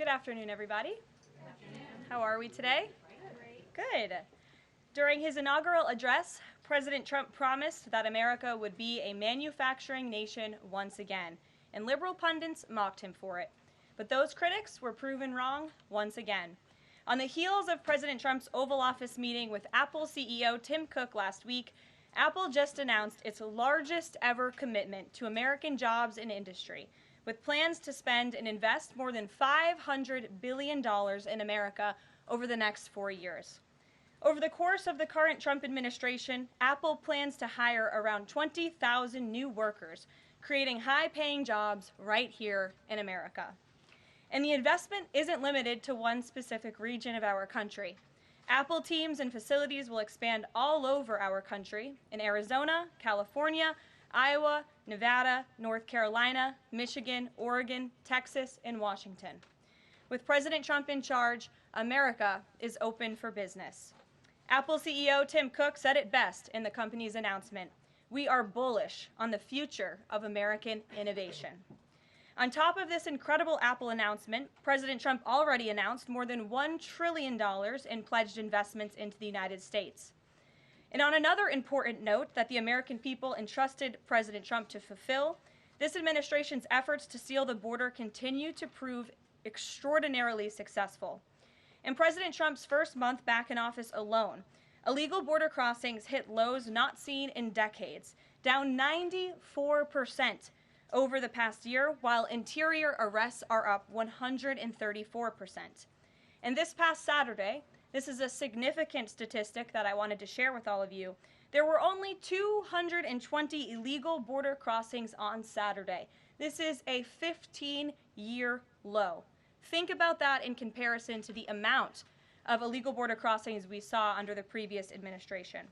Good afternoon, everybody. Good afternoon. How are we today? Great. Good. During his inaugural address, President Trump promised that America would be a manufacturing nation once again, and liberal pundits mocked him for it. But those critics were proven wrong once again. On the heels of President Trump's Oval Office meeting with Apple CEO Tim Cook last week, Apple just announced its largest ever commitment to American jobs and industry, with plans to spend and invest more than $500 billion in America over the next 4 years. Over the course of the current Trump administration, Apple plans to hire around 20,000 new workers, creating high-paying jobs right here in America. And the investment isn't limited to one specific region of our country. Apple teams and facilities will expand all over our country in Arizona, California, Iowa, Nevada, North Carolina, Michigan, Oregon, Texas, and Washington. With President Trump in charge, America is open for business. Apple CEO Tim Cook said it best in the company's announcement: "We are bullish on the future of American innovation." On top of this incredible Apple announcement, President Trump already announced more than $1 trillion in pledged investments into the United States. And on another important note that the American people entrusted President Trump to fulfill, this administration's efforts to seal the border continue to prove extraordinarily successful. In President Trump's first month back in office alone, illegal border crossings hit lows not seen in decades, down 94% over the past year, while interior arrests are up 134%. And this past Saturday, this is a significant statistic that I wanted to share with all of you, there were only 220 illegal border crossings on Saturday. This is a 15-year low. Think about that in comparison to the amount of illegal border crossings we saw under the previous administration.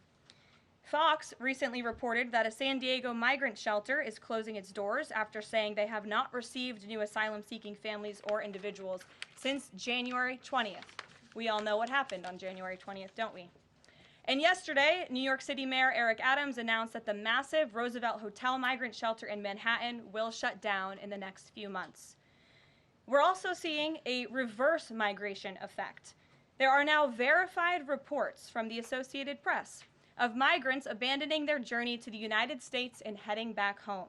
Fox recently reported that a San Diego migrant shelter is closing its doors after saying they have not received new asylum-seeking families or individuals since January 20th. We all know what happened on January 20th, don't we? And yesterday, New York City Mayor Eric Adams announced that the massive Roosevelt Hotel migrant shelter in Manhattan will shut down in the next few months. We're also seeing a reverse migration effect. There are now verified reports from the Associated Press of migrants abandoning their journey to the United States and heading back home.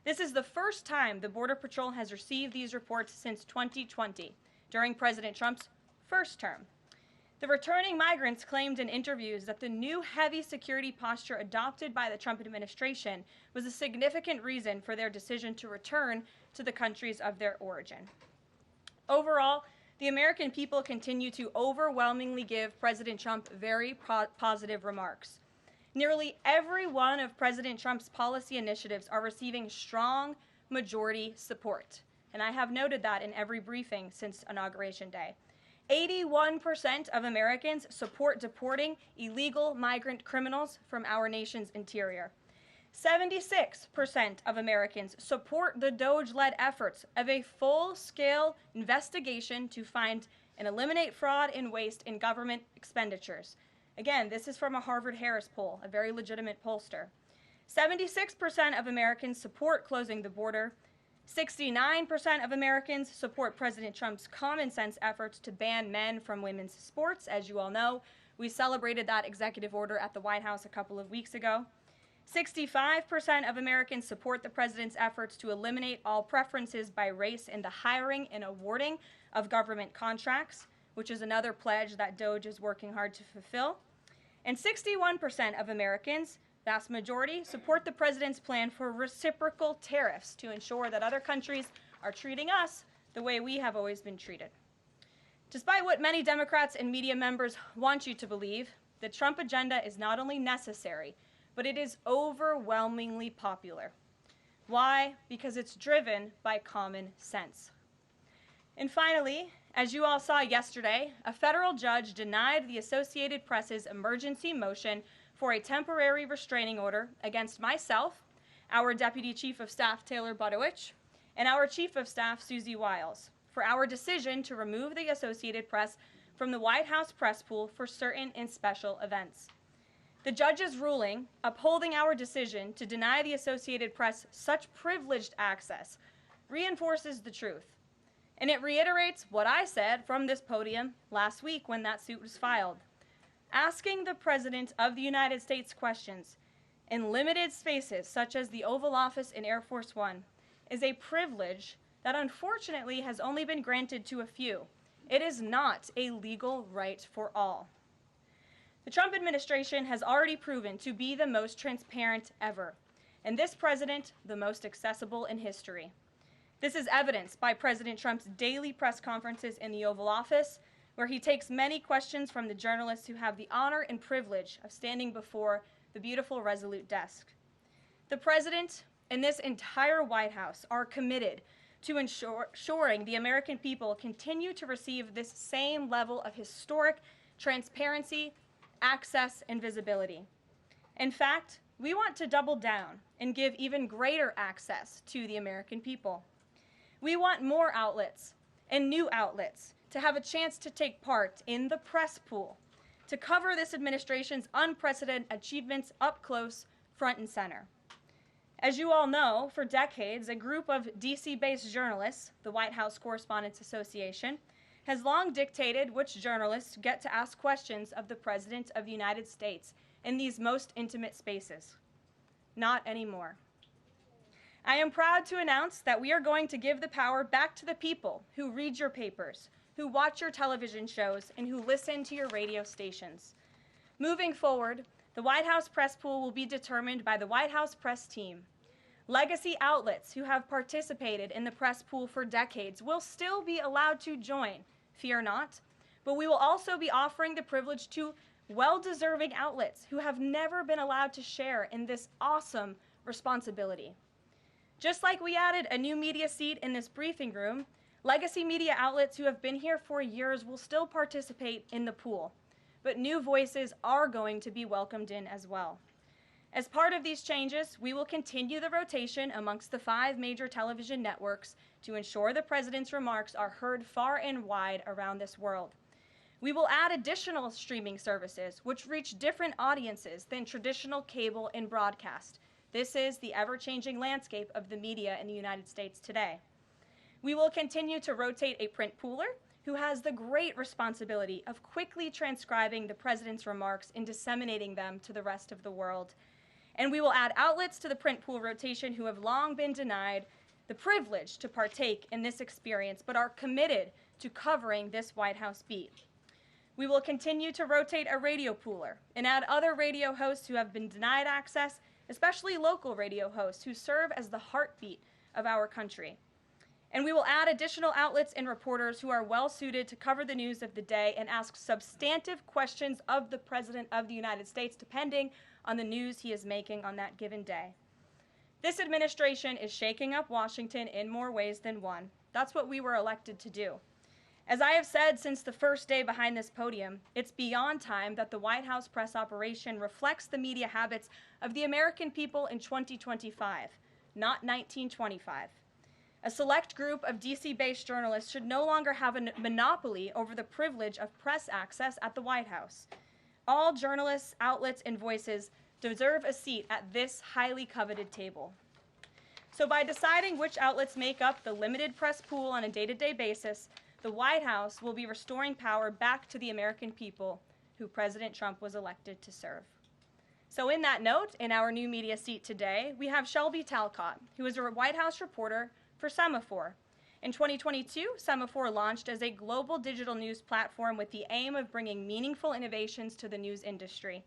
This is the first time the Border Patrol has received these reports since 2020, during President Trump's first term. The returning migrants claimed in interviews that the new heavy security posture adopted by the Trump administration was a significant reason for their decision to return to the countries of their origin. Overall, the American people continue to overwhelmingly give President Trump very positive remarks. Nearly every one of President Trump's policy initiatives are receiving strong majority support, and I have noted that in every briefing since Inauguration Day. 81% of Americans support deporting illegal migrant criminals from our nation's interior. 76% of Americans support the DOGE-led efforts of a full-scale investigation to find and eliminate fraud and waste in government expenditures. Again, this is from a Harvard-Harris poll, a very legitimate pollster. 76% of Americans support closing the border. 69% of Americans support President Trump's common-sense efforts to ban men from women's sports. As you all know, we celebrated that executive order at the White House a couple of weeks ago. 65% of Americans support the president's efforts to eliminate all preferences by race in the hiring and awarding of government contracts, which is another pledge that DOGE is working hard to fulfill. And 61% of Americans, vast majority, support the president's plan for reciprocal tariffs to ensure that other countries are treating us the way we have always been treated. Despite what many Democrats and media members want you to believe, the Trump agenda is not only necessary, but it is overwhelmingly popular. Why? Because it's driven by common sense. And finally, as you all saw yesterday, a federal judge denied the Associated Press's emergency motion for a temporary restraining order against myself, our Deputy Chief of Staff Taylor Budowich, and our Chief of Staff Susie Wiles for our decision to remove the Associated Press from the White House press pool for certain and special events. The judge's ruling, upholding our decision to deny the Associated Press such privileged access, reinforces the truth. And it reiterates what I said from this podium last week when that suit was filed. Asking the President of the United States questions in limited spaces, such as the Oval Office in Air Force One, is a privilege that unfortunately has only been granted to a few. It is not a legal right for all. The Trump administration has already proven to be the most transparent ever, and this president, the most accessible in history. This is evidenced by President Trump's daily press conferences in the Oval Office, where he takes many questions from the journalists who have the honor and privilege of standing before the beautiful Resolute desk. The president and this entire White House are committed to ensuring the American people continue to receive this same level of historic transparency, access, and visibility. In fact, we want to double down and give even greater access to the American people. We want more outlets and new outlets to have a chance to take part in the press pool, to cover this administration's unprecedented achievements up close, front and center. As you all know, for decades, a group of DC-based journalists, the White House Correspondents Association, has long dictated which journalists get to ask questions of the President of the United States in these most intimate spaces. Not anymore. I am proud to announce that we are going to give the power back to the people who read your papers, who watch your television shows, and who listen to your radio stations. Moving forward, the White House press pool will be determined by the White House press team. Legacy outlets who have participated in the press pool for decades will still be allowed to join, fear not, but we will also be offering the privilege to well-deserving outlets who have never been allowed to share in this awesome responsibility. Just like we added a new media seat in this briefing room, legacy media outlets who have been here for years will still participate in the pool, but new voices are going to be welcomed in as well. As part of these changes, we will continue the rotation amongst the 5 major television networks to ensure the President's remarks are heard far and wide around this world. We will add additional streaming services which reach different audiences than traditional cable and broadcast. This is the ever-changing landscape of the media in the United States today. We will continue to rotate a print pooler who has the great responsibility of quickly transcribing the President's remarks and disseminating them to the rest of the world. And we will add outlets to the print pool rotation who have long been denied the privilege to partake in this experience but are committed to covering this White House beat. We will continue to rotate a radio pooler and add other radio hosts who have been denied access, especially local radio hosts who serve as the heartbeat of our country. And we will add additional outlets and reporters who are well-suited to cover the news of the day and ask substantive questions of the President of the United States, depending on the news he is making on that given day. This administration is shaking up Washington in more ways than one. That's what we were elected to do. As I have said since the first day behind this podium, it's beyond time that the White House press operation reflects the media habits of the American people in 2025, not 1925. A select group of DC-based journalists should no longer have a monopoly over the privilege of press access at the White House. All journalists, outlets, and voices deserve a seat at this highly coveted table. So by deciding which outlets make up the limited press pool on a day-to-day basis, the White House will be restoring power back to the American people who President Trump was elected to serve. So in that note, in our new media seat today, we have Shelby Talcott, who is a White House reporter for Semaphore. In 2022, Semaphore launched as a global digital news platform with the aim of bringing meaningful innovations to the news industry.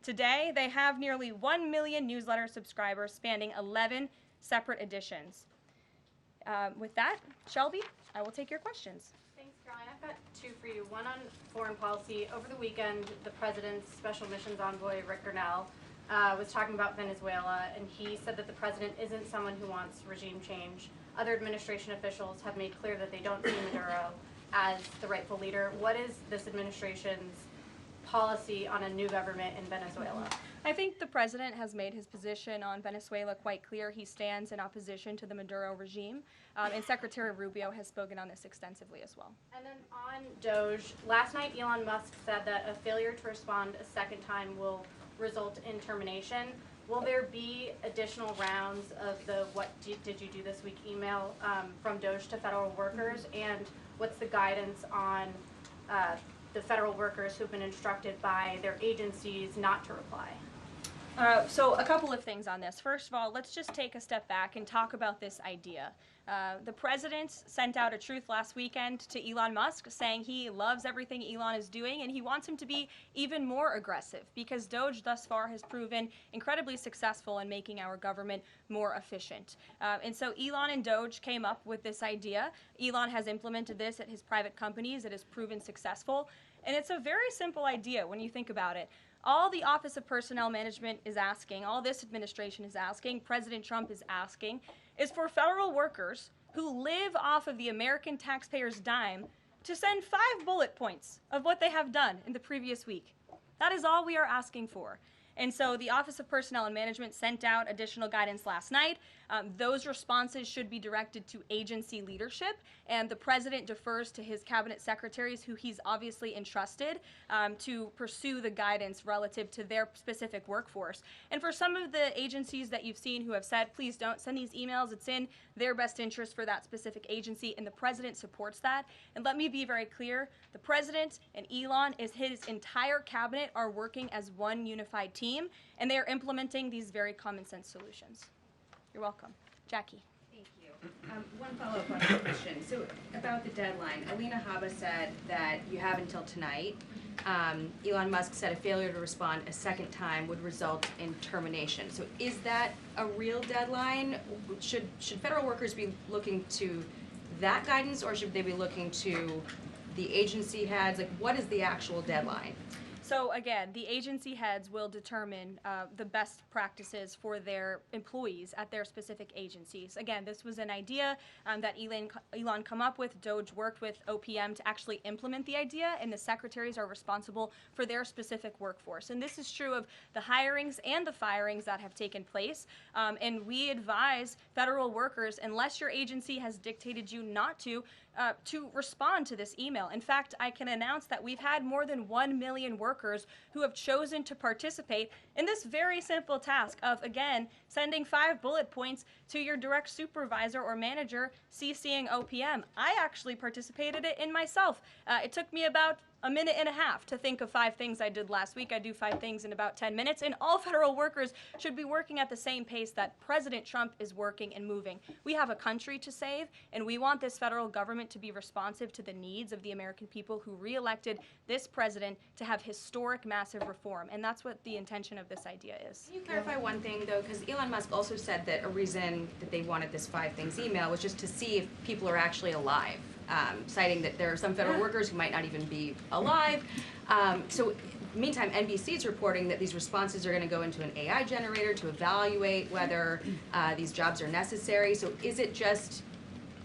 Today, they have nearly 1 million newsletter subscribers spanning 11 separate editions. With that, Shelby, I will take your questions. Thanks, Caroline. I've got 2 for you. One on foreign policy. Over the weekend, the President's Special Missions Envoy, Rick Grenell, was talking about Venezuela, and he said that the President isn't someone who wants regime change. Other administration officials have made clear that they don't see Maduro as the rightful leader. What is this administration's policy on a new government in Venezuela? I think the President has made his position on Venezuela quite clear. He stands in opposition to the Maduro regime, and Secretary Rubio has spoken on this extensively as well. And then on DOGE, last night Elon Musk said that a failure to respond a second time will result in termination. Will there be additional rounds of the did you do this week email from DOGE to federal workers? And what's the guidance on the federal workers who've been instructed by their agencies not to reply? So a couple of things on this. First of all, let's just take a step back and talk about this idea. The president sent out a truth last weekend to Elon Musk saying he loves everything Elon is doing and he wants him to be even more aggressive because DOGE thus far has proven incredibly successful in making our government more efficient. And so Elon and DOGE came up with this idea. Elon has implemented this at his private companies. It has proven successful. And it's a very simple idea when you think about it. All the Office of Personnel Management is asking, all this administration is asking, President Trump is asking, is for federal workers who live off of the American taxpayers' dime to send 5 bullet points of what they have done in the previous week. That is all we are asking for. And so the Office of Personnel and Management sent out additional guidance last night. Those responses should be directed to agency leadership, and the president defers to his cabinet secretaries, who he's obviously entrusted to pursue the guidance relative to their specific workforce. And for some of the agencies that you've seen who have said, please don't send these emails, it's in their best interest for that specific agency, and the president supports that. And let me be very clear, the president and Elon, his entire cabinet are working as one unified team, and they are implementing these very common sense solutions. You're welcome. Jackie. Thank you. One follow-up on the question. So about the deadline, Alina Habba said that you have until tonight. Elon Musk said a failure to respond a second time would result in termination. So is that a real deadline? Should federal workers be looking to that guidance, or should they be looking to the agency heads? Like, what is the actual deadline? So again, the agency heads will determine the best practices for their employees at their specific agencies. Again, this was an idea that Elon come up with. DOGE worked with OPM to actually implement the idea, and the secretaries are responsible for their specific workforce. And this is true of the hirings and the firings that have taken place. And we advise federal workers, unless your agency has dictated you not to respond to this email. In fact, I can announce that we've had more than 1 million workers who have chosen to participate in this very simple task of, again, sending 5 bullet points to your direct supervisor or manager, CCing OPM. I actually participated in myself. It took me about a minute and a half to think of 5 things I did last week. I do 5 things in about 10 minutes, and all federal workers should be working at the same pace that President Trump is working and moving. We have a country to save, and we want this federal government to be responsive to the needs of the American people who re-elected this president to have historic, massive reform, and that's what the intention of this idea is. Can you clarify one thing, though? Because Elon Musk also said that a reason that they wanted this 5 things email was just to see if people are actually alive. Citing that there are some federal workers who might not even be alive. So meantime, NBC is reporting that these responses are going to go into an AI generator to evaluate whether these jobs are necessary. So is it just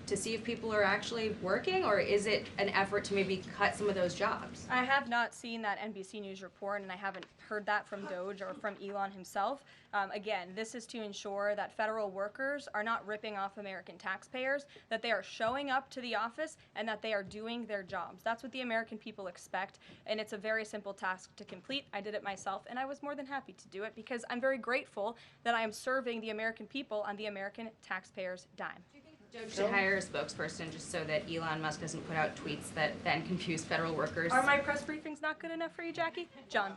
to see if people are actually working, or is it an effort to maybe cut some of those jobs? I have not seen that NBC News report, and I haven't heard that from DOGE or from Elon himself. Again, this is to ensure that federal workers are not ripping off American taxpayers, that they are showing up to the office, and that they are doing their jobs. That's what the American people expect, and it's a very simple task to complete. I did it myself, and I was more than happy to do it because I'm very grateful that I am serving the American people on the American taxpayers' dime. DOGE should hire a spokesperson just so that Elon Musk doesn't put out tweets that then confuse federal workers. Are my press briefings not good enough for you, Jackie? John.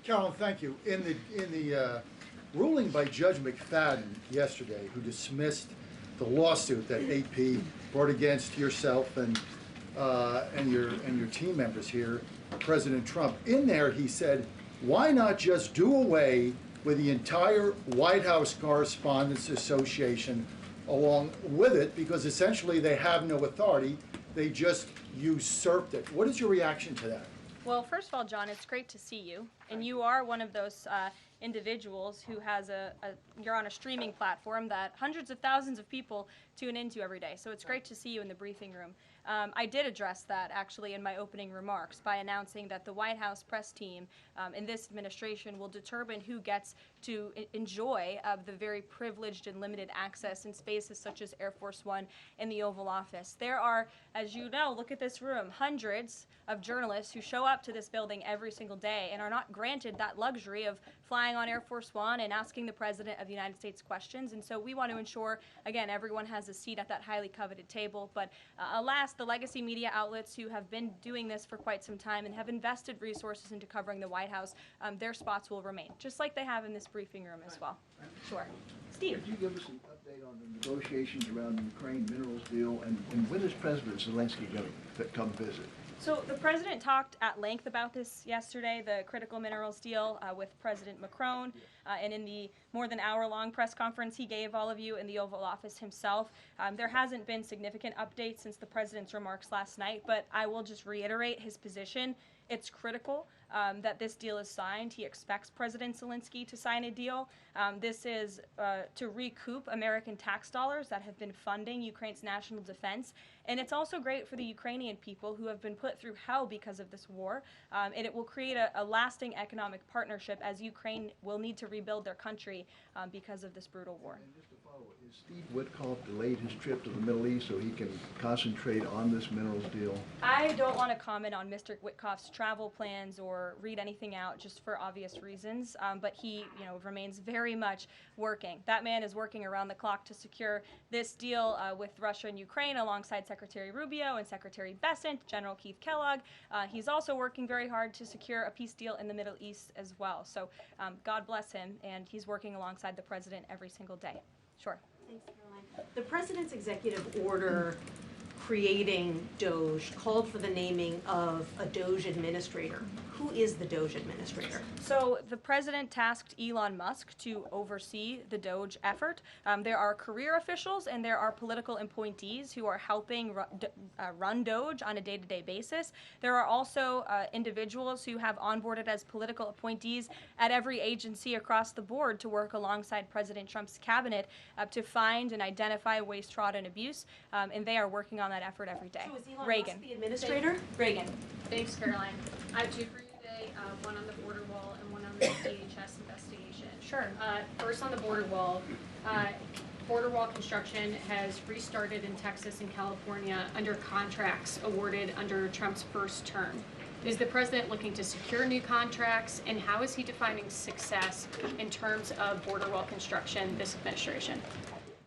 Carolyn, thank you. In the ruling by Judge McFadden yesterday, who dismissed the lawsuit that AP brought against yourself and your team members here, President Trump, in there he said, why not just do away with the entire White House Correspondents Association along with it, because essentially they have no authority, they just usurped it. What is your reaction to that? Well, first of all, John, it's great to see you, and you are one of those individuals who has you're on a streaming platform that hundreds of thousands of people tune into every day, so it's great to see you in the briefing room. I did address that actually in my opening remarks by announcing that the White House press team in this administration will determine who gets to enjoy the very privileged and limited access in spaces such as Air Force One and the Oval Office. There are, as you know, look at this room, hundreds of journalists who show up to this building every single day and are not granted that luxury of flying on Air Force One and asking the President of the United States questions. And so we want to ensure, again, everyone has a seat at that highly coveted table. But alas, the legacy media outlets who have been doing this for quite some time and have invested resources into covering the White House, their spots will remain, just like they have in this briefing room as well. Sure. Steve. Could you give us an update on the negotiations around the Ukraine minerals deal, and when is President Zelensky going to come visit? So the president talked at length about this yesterday, the critical minerals deal with President Macron, and in the more than hour-long press conference he gave all of you in the Oval Office himself. There hasn't been significant updates since the president's remarks last night, but I will just reiterate his position. It's critical that this deal is signed. He expects President Zelensky to sign a deal. This is to recoup American tax dollars that have been funding Ukraine's national defense. And it's also great for the Ukrainian people who have been put through hell because of this war. And it will create a lasting economic partnership as Ukraine will need to rebuild their country because of this brutal war. And just to follow, is Steve Witkoff delayed his trip to the Middle East so he can concentrate on this minerals deal? I don't want to comment on Mr. Witkoff's travel plans or read anything out just for obvious reasons, but he, remains very much working. That man is working around the clock to secure this deal with Russia and Ukraine alongside Secretary Rubio and Secretary Bessent, General Keith Kellogg. He's also working very hard to secure a peace deal in the Middle East as well. So God bless him, and he's working alongside the president every single day. Sure. Thanks, Caroline. The president's executive order creating DOGE called for the naming of a DOGE administrator. Who is the DOGE administrator? So the president tasked Elon Musk to oversee the DOGE effort. There are career officials and there are political appointees who are helping run DOGE on a day-to-day basis. There are also individuals who have onboarded as political appointees at every agency across the board to work alongside President Trump's cabinet to find and identify waste, fraud, and abuse, and they are working on that effort every day. So is Elon Reagan. Musk the administrator? Reagan. Thanks, Caroline. I have two for you today, one on the border wall and one on the DHS investigation. Sure. First on the border wall. Border wall construction has restarted in Texas and California under contracts awarded under Trump's first term. Is the president looking to secure new contracts, and how is he defining success in terms of border wall construction this administration?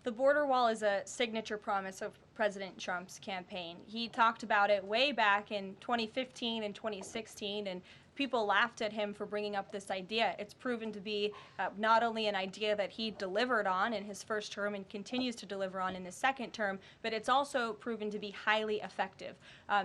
The border wall is a signature promise of President Trump's campaign. He talked about it way back in 2015 and 2016, and people laughed at him for bringing up this idea. It's proven to be not only an idea that he delivered on in his first term and continues to deliver on in his second term, but it's also proven to be highly effective.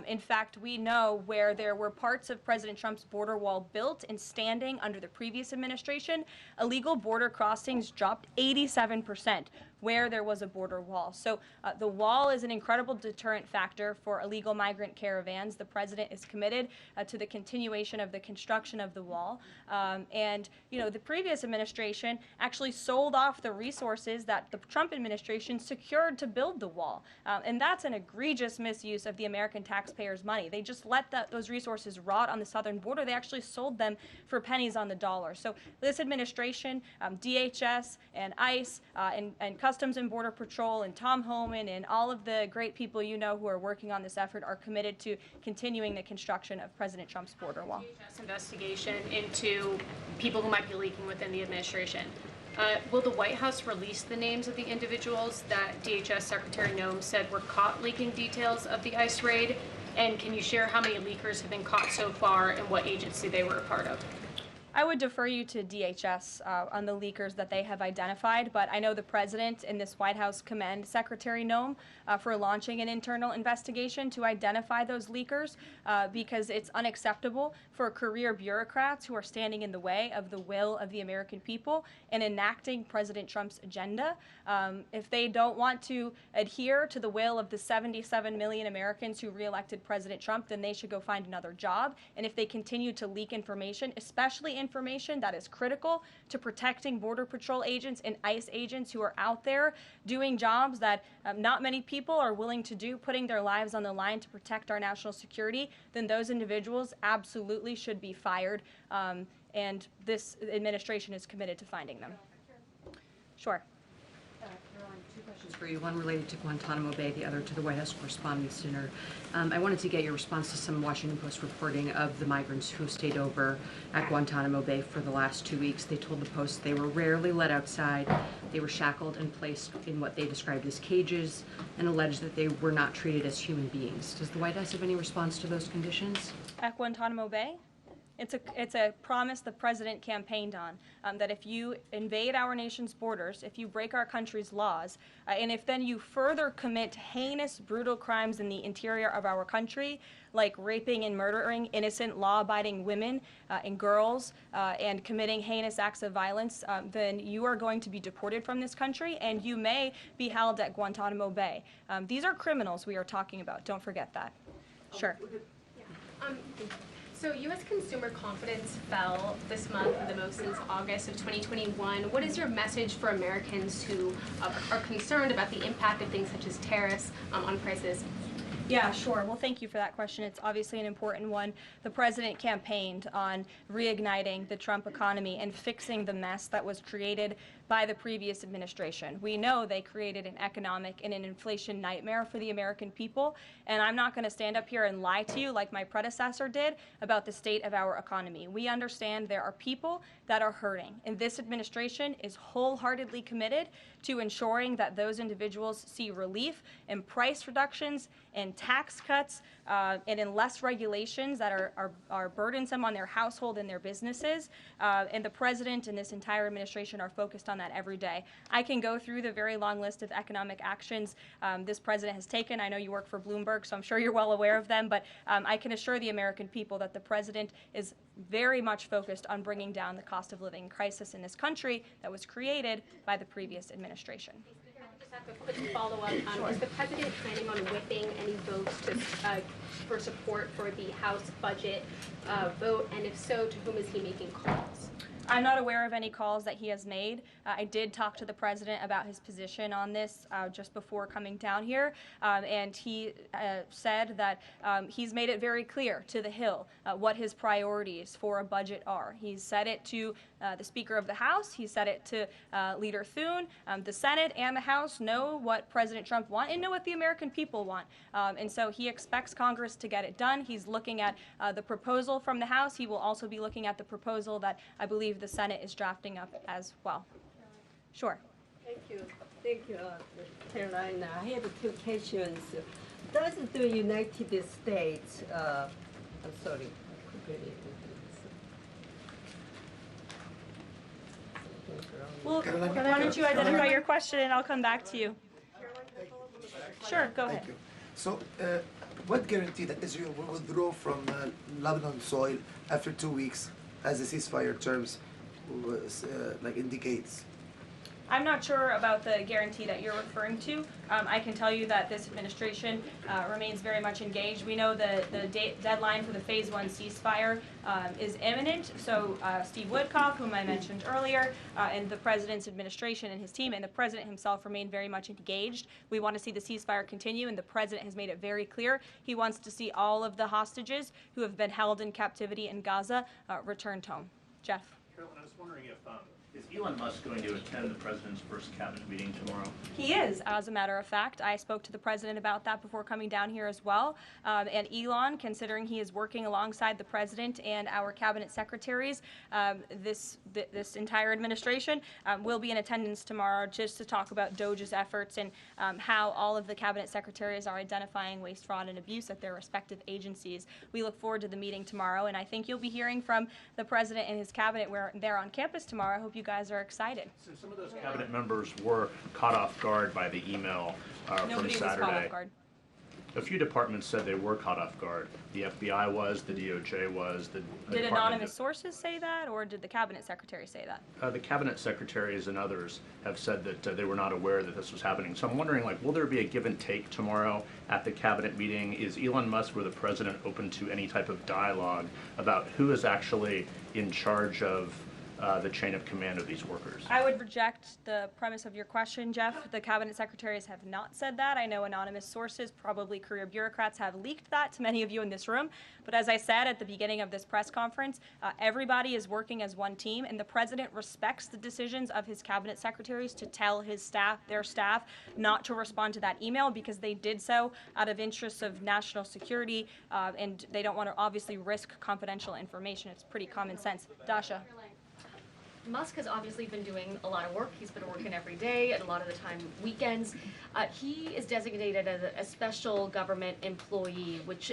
In fact, we know where there were parts of President Trump's border wall built and standing under the previous administration, illegal border crossings dropped 87% where there was a border wall. So the wall is an incredible deterrent factor for illegal migrant caravans. The president is committed to the continuation of the construction of the wall. And the previous administration actually sold off the resources that the Trump administration secured to build the wall. And that's an egregious misuse of the American taxpayers' money. They just let those resources rot on the southern border. They actually sold them for pennies on the dollar. So this administration, DHS and ICE and Customs and Border Patrol and Tom Homan and all of the great people who are working on this effort are committed to continuing the construction of President Trump's border wall. DHS investigation into people who might be leaking within the administration. Will the White House release the names of the individuals that DHS Secretary NOMS said were caught leaking details of the ICE raid? And can you share how many leakers have been caught so far and what agency they were a part of? I would defer you to DHS on the leakers that they have identified, but I know the president in this White House commend Secretary Noem for launching an internal investigation to identify those leakers because it's unacceptable for career bureaucrats who are standing in the way of the will of the American people and enacting President Trump's agenda. If they don't want to adhere to the will of the 77 million Americans who reelected President Trump, then they should go find another job. And if they continue to leak information, especially information that is critical to protecting Border Patrol agents and ICE agents who are out there doing jobs that not many people are willing to do, putting their lives on the line to protect our national security, then those individuals absolutely should be fired. And this administration is committed to finding them. Sure. Caroline, two questions for you. One related to Guantanamo Bay, the other to the White House Correspondents' Dinner. I wanted to get your response to some Washington Post reporting of the migrants who stayed over at Guantanamo Bay for the last 2 weeks. They told the Post they were rarely let outside. They were shackled and placed in what they described as cages and alleged that they were not treated as human beings. Does the White House have any response to those conditions? At Guantanamo Bay? It's a promise the president campaigned on, that if you invade our nation's borders, if you break our country's laws, and if then you further commit heinous, brutal crimes in the interior of our country, like raping and murdering innocent, law-abiding women and girls, and committing heinous acts of violence, then you are going to be deported from this country, and you may be held at Guantanamo Bay. These are criminals we are talking about. Don't forget that. Sure. So U.S. consumer confidence fell this month the most since August of 2021. What is your message for Americans who are concerned about the impact of things such as tariffs on prices? Yeah, sure. Well, thank you for that question. It's obviously an important one. The president campaigned on reigniting the Trump economy and fixing the mess that was created by the previous administration. We know they created an economic and an inflation nightmare for the American people, and I'm not going to stand up here and lie to you like my predecessor did about the state of our economy. We understand there are people that are hurting, and this administration is wholeheartedly committed to ensuring that those individuals see relief and price reductions and tax cuts and in less regulations that are burdensome on their household and their businesses. And the president and this entire administration are focused on that every day. I can go through the very long list of economic actions this president has taken. I know you work for Bloomberg, so I'm sure you're well aware of them, but I can assure the American people that the president is very much focused on bringing down the cost of living crisis in this country that was created by the previous administration. Just have a quick follow-up. Is the president planning on whipping any votes for support for the House budget vote? And if so, to whom is he making calls? I'm not aware of any calls that he has made. I did talk to the president about his position on this just before coming down here, and he said that he's made it very clear to the Hill what his priorities for a budget are. He's said it to the Speaker of the House. He said it to Leader Thune. The Senate and the House know what President Trump wants and know what the American people want. And so he expects Congress to get it done. He's looking at the proposal from the House. He will also be looking at the proposal that I believe the Senate is drafting up as well. Sure. Thank you, Caroline. I have two questions. Does the United States, I'm sorry, Well, why don't you identify your question and I'll come back to you. Sure, go ahead. Thank you. So, what guarantee that Israel will withdraw from Lebanon soil after 2 weeks, as the ceasefire terms indicates? I'm not sure about the guarantee that you're referring to. I can tell you that this administration remains very much engaged. We know the deadline for the Phase 1 ceasefire is imminent. So Steve Woodcock, whom I mentioned earlier, and the president's administration and his team and the president himself remain very much engaged. We want to see the ceasefire continue, and the president has made it very clear he wants to see all of the hostages who have been held in captivity in Gaza returned home. Jeff. Carolyn, I was wondering if is Elon Musk going to attend the president's first cabinet meeting tomorrow? He is, as a matter of fact. I spoke to the president about that before coming down here as well. And Elon, considering he is working alongside the president and our cabinet secretaries, this entire administration will be in attendance tomorrow just to talk about DOGE's efforts and how all of the cabinet secretaries are identifying waste, fraud, and abuse at their respective agencies. We look forward to the meeting tomorrow, and I think you'll be hearing from the president and his cabinet where they're on campus tomorrow. I hope you guys are excited. So some of those cabinet members were caught off guard by the email from Saturday. Nobody was caught off guard. A few departments said they were caught off guard. The FBI was, the DOJ was, Did anonymous sources say that, or did the cabinet secretary say that? The cabinet secretaries and others have said that they were not aware that this was happening. So I'm wondering, will there be a give and take tomorrow at the cabinet meeting? Is Elon Musk or the president open to any type of dialogue about who is actually in charge of the chain of command of these workers? I would reject the premise of your question, Jeff. The cabinet secretaries have not said that. I know anonymous sources, probably career bureaucrats, have leaked that to many of you in this room. But as I said at the beginning of this press conference, everybody is working as one team, and the president respects the decisions of his cabinet secretaries to tell his staff, their staff, not to respond to that email because they did so out of interests of national security, and they don't want to obviously risk confidential information. It's pretty common sense. Dasha. Musk has obviously been doing a lot of work. He's been working every day, and a lot of the time weekends. He is designated as a special government employee, which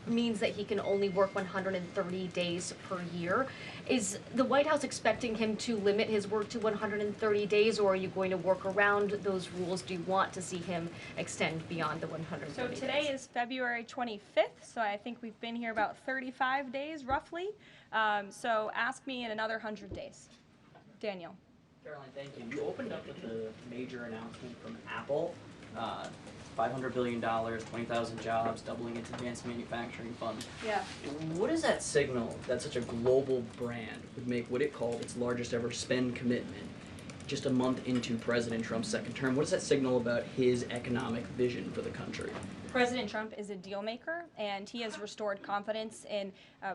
means that he can only work 130 days per year. Is the White House expecting him to limit his work to 130 days, or are you going to work around those rules? Do you want to see him extend beyond the 130 So days? today is February 25th, so I think we've been here about 35 days roughly. So ask me in another 100 days. Daniel. Caroline, thank you. You opened up with a major announcement from Apple, $500 billion, 20,000 jobs, doubling its advanced manufacturing fund. Yeah. What does that signal that such a global brand would make what it called its largest ever spend commitment just a month into President Trump's second term? What does that signal about his economic vision for the country? President Trump is a deal maker, and he has restored confidence in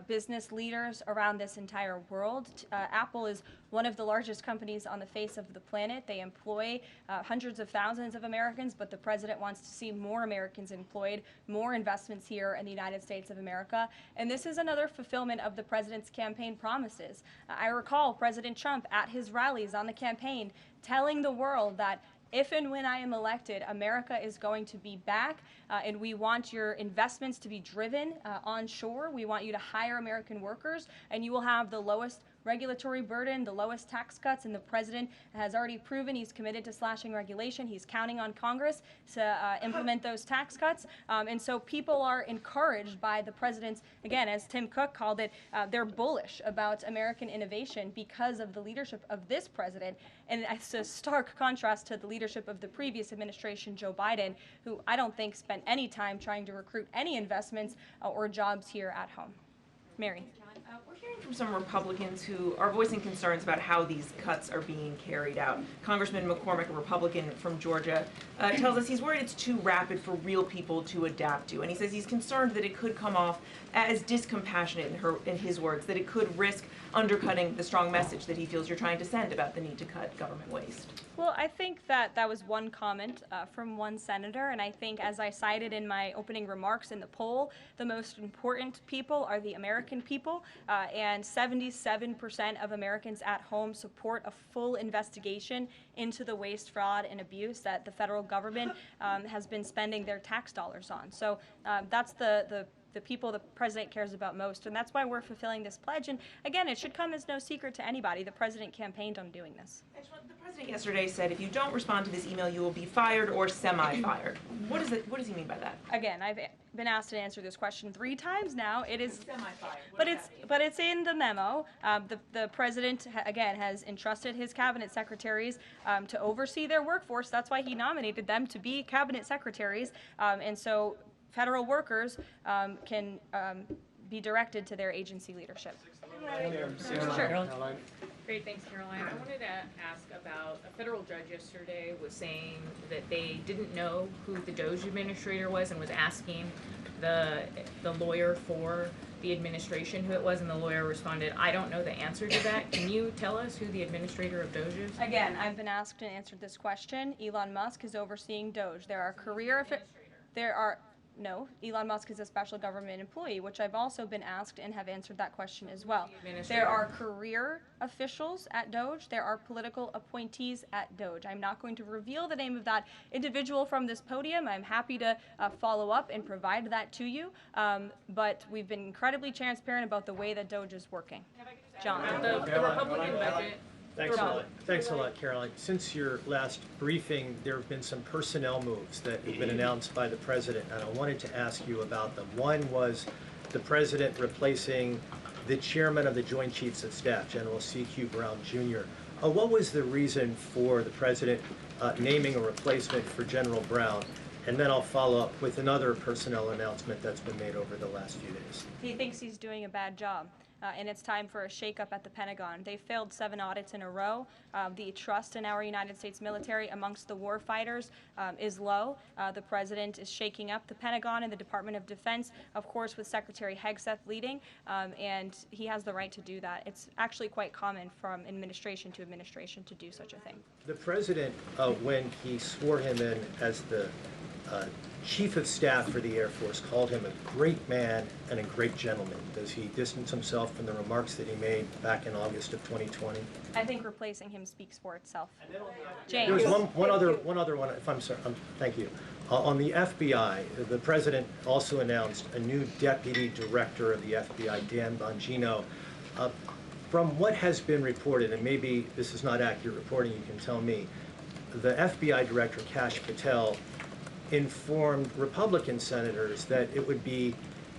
business leaders around this entire world. Apple is one of the largest companies on the face of the planet. They employ hundreds of thousands of Americans, but the president wants to see more Americans employed, more investments here in the United States of America. And this is another fulfillment of the president's campaign promises. I recall President Trump at his rallies on the campaign telling the world that if and when I am elected, America is going to be back, and we want your investments to be driven onshore. We want you to hire American workers, and you will have the lowest regulatory burden, the lowest tax cuts, and the president has already proven he's committed to slashing regulation. He's counting on Congress to implement those tax cuts. And so people are encouraged by the president's, again, as Tim Cook called it, they're bullish about American innovation because of the leadership of this president. And it's a stark contrast to the leadership of the previous administration, Joe Biden, who I don't think spent any time trying to recruit any investments or jobs here at home. Mary. We're hearing from some Republicans who are voicing concerns about how these cuts are being carried out. Congressman McCormick, a Republican from Georgia, tells us he's worried it's too rapid for real people to adapt to. And he says he's concerned that it could come off as discompassionate, in his words, that it could risk undercutting the strong message that he feels you're trying to send about the need to cut government waste. Well, I think that that was one comment from one senator, and I think, as I cited in my opening remarks in the poll, the most important people are the American people, and 77% of Americans at home support a full investigation into the waste, fraud, and abuse that the federal government has been spending their tax dollars on. So that's the people the president cares about most, and that's why we're fulfilling this pledge. And again, it should come as no secret to anybody. The president campaigned on doing this. The president yesterday said if you don't respond to this email, you will be fired or semi-fired. What does he mean by that? Again, I've been asked to answer this question 3 times now. It is semi-fired. but it's in the memo. The president again has entrusted his cabinet secretaries to oversee their workforce. That's why he nominated them to be cabinet secretaries, and so federal workers can be directed to their agency leadership. Sure. Great, thanks, Caroline. I wanted to ask about a federal judge yesterday was saying that they didn't know who the DOGE administrator was and was asking the lawyer for the administration who it was, and the lawyer responded, I don't know the answer to that. Can you tell us who the administrator of DOGE is? Again, I've been asked and answered this question. Elon Musk is overseeing DOGE. No, Elon Musk is a special government employee, which I've also been asked and have answered that question as well. There are career officials at DOGE. There are political appointees at DOGE. I'm not going to reveal the name of that individual from this podium. I'm happy to follow up and provide that to you. But we've been incredibly transparent about the way that DOGE is working. John. The Republican budget. Thanks a lot, Caroline. Since your last briefing, there have been some personnel moves that have been announced by the president, and I wanted to ask you about them. One was the president replacing the chairman of the Joint Chiefs of Staff, General C.Q. Brown, Jr. What was the reason for the president naming a replacement for General Brown? And then I'll follow up with another personnel announcement that's been made over the last few days. He thinks he's doing a bad job. and it's time for a shakeup at the Pentagon. They failed 7 audits in a row. The trust in our United States military amongst the war fighters is low. The president is shaking up the Pentagon and the Department of Defense, of course, with Secretary Hegseth leading, and he has the right to do that. It's actually quite common from administration to administration to do such a thing. The president, when he swore him in as the Chief of Staff for the Air Force, called him a great man and a great gentleman. Does he distance himself from the remarks that he made back in August of 2020? I think replacing him speaks for itself. James. There's one other one, if I'm sorry, thank you. On the FBI, the president also announced a new deputy director of the FBI, Dan Bongino. From what has been reported, and maybe this is not accurate reporting, you can tell me, the FBI director, Kash Patel, informed Republican senators that it would be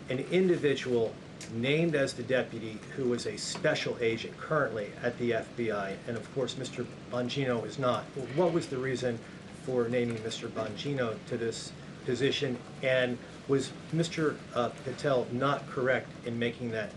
an individual named as the deputy who was a special agent currently at the FBI, and of course Mr. Bongino is not. What was the reason for naming Mr. Bongino to this position, and was Mr. Patel not correct in making that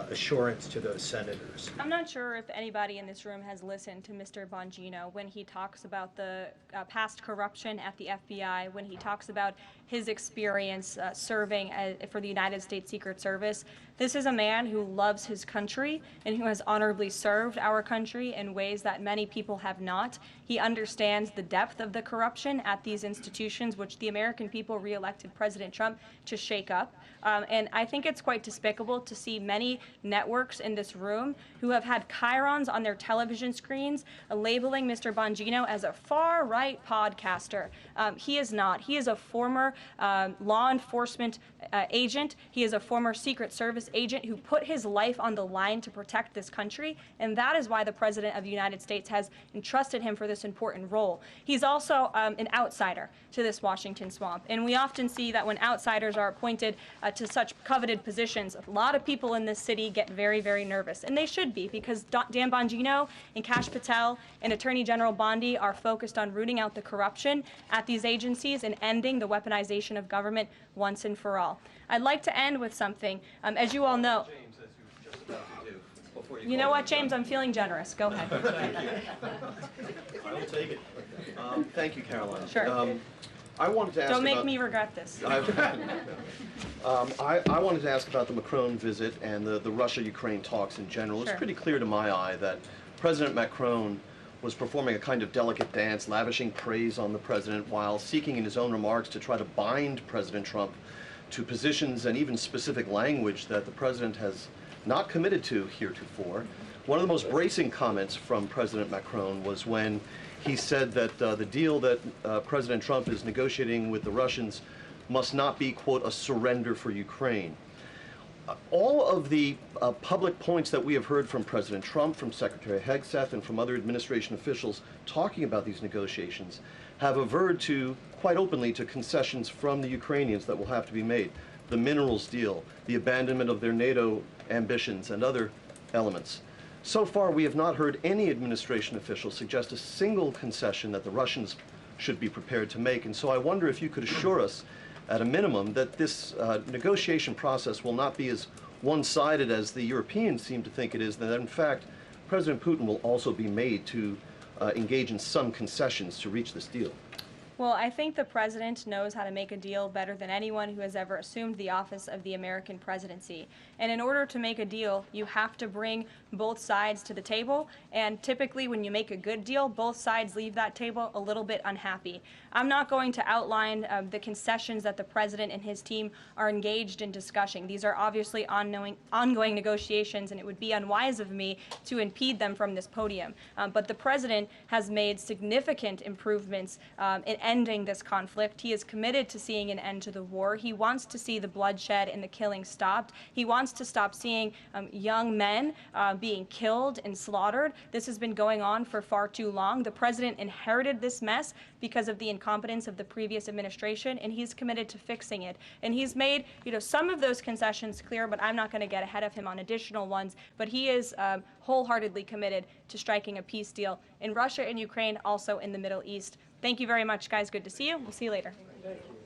assurance to those senators? I'm not sure if anybody in this room has listened to Mr. Bongino when he talks about the past corruption at the FBI, when he talks about his experience serving for the United States Secret Service. This is a man who loves his country and who has honorably served our country in ways that many people have not. He understands the depth of the corruption at these institutions, which the American people re-elected President Trump to shake up. And I think it's quite despicable to see many networks in this room who have had chyrons on their television screens labeling Mr. Bongino as a far-right podcaster. He is not. He is a former law enforcement agent. He is a former Secret Service agent who put his life on the line to protect this country, and that is why the President of the United States has entrusted him for this important role. He's also an outsider to this Washington swamp, and we often see that when outsiders are appointed to such coveted positions, a lot of people in this city get very, very nervous, and they should be, because Dan Bongino and Kash Patel and Attorney General Bondi are focused on rooting out the corruption at these agencies and ending the weaponization of government once and for all. I'd like to end with something. As you all know, you know what, James? I'm feeling generous. Go ahead. I will take it. Thank you, Caroline. Sure. I wanted to ask Don't make about, me regret this. I wanted to ask about the Macron visit and the Russia-Ukraine talks in general. Sure. It's pretty clear to my eye that President Macron was performing a kind of delicate dance, lavishing praise on the president while seeking in his own remarks to try to bind President Trump to positions and even specific language that the president has not committed to heretofore. One of the most bracing comments from President Macron was when he said that the deal that President Trump is negotiating with the Russians must not be, quote, a surrender for Ukraine. All of the public points that we have heard from President Trump, from Secretary Hegseth, and from other administration officials talking about these negotiations have averred to, quite openly, to concessions from the Ukrainians that will have to be made. The minerals deal, the abandonment of their NATO ambitions, and other elements. So far, we have not heard any administration official suggest a single concession that the Russians should be prepared to make. And so I wonder if you could assure us, at a minimum, that this negotiation process will not be as one-sided as the Europeans seem to think it is, that in fact, President Putin will also be made to engage in some concessions to reach this deal. Well, I think the president knows how to make a deal better than anyone who has ever assumed the office of the American presidency. And in order to make a deal, you have to bring both sides to the table. And typically, when you make a good deal, both sides leave that table a little bit unhappy. I'm not going to outline the concessions that the president and his team are engaged in discussing. These are obviously ongoing negotiations, and it would be unwise of me to impede them from this podium. But the president has made significant improvements in ending this conflict. He is committed to seeing an end to the war. He wants to see the bloodshed and the killing stopped. He wants to stop seeing young men being killed and slaughtered. This has been going on for far too long. The president inherited this mess because of the incompetence of the previous administration, and he's committed to fixing it. And he's made, some of those concessions clear, but I'm not going to get ahead of him on additional ones. But he is wholeheartedly committed to striking a peace deal in Russia and Ukraine, also in the Middle East. Thank you very much, guys. Good to see you. We'll see you later. Thank you.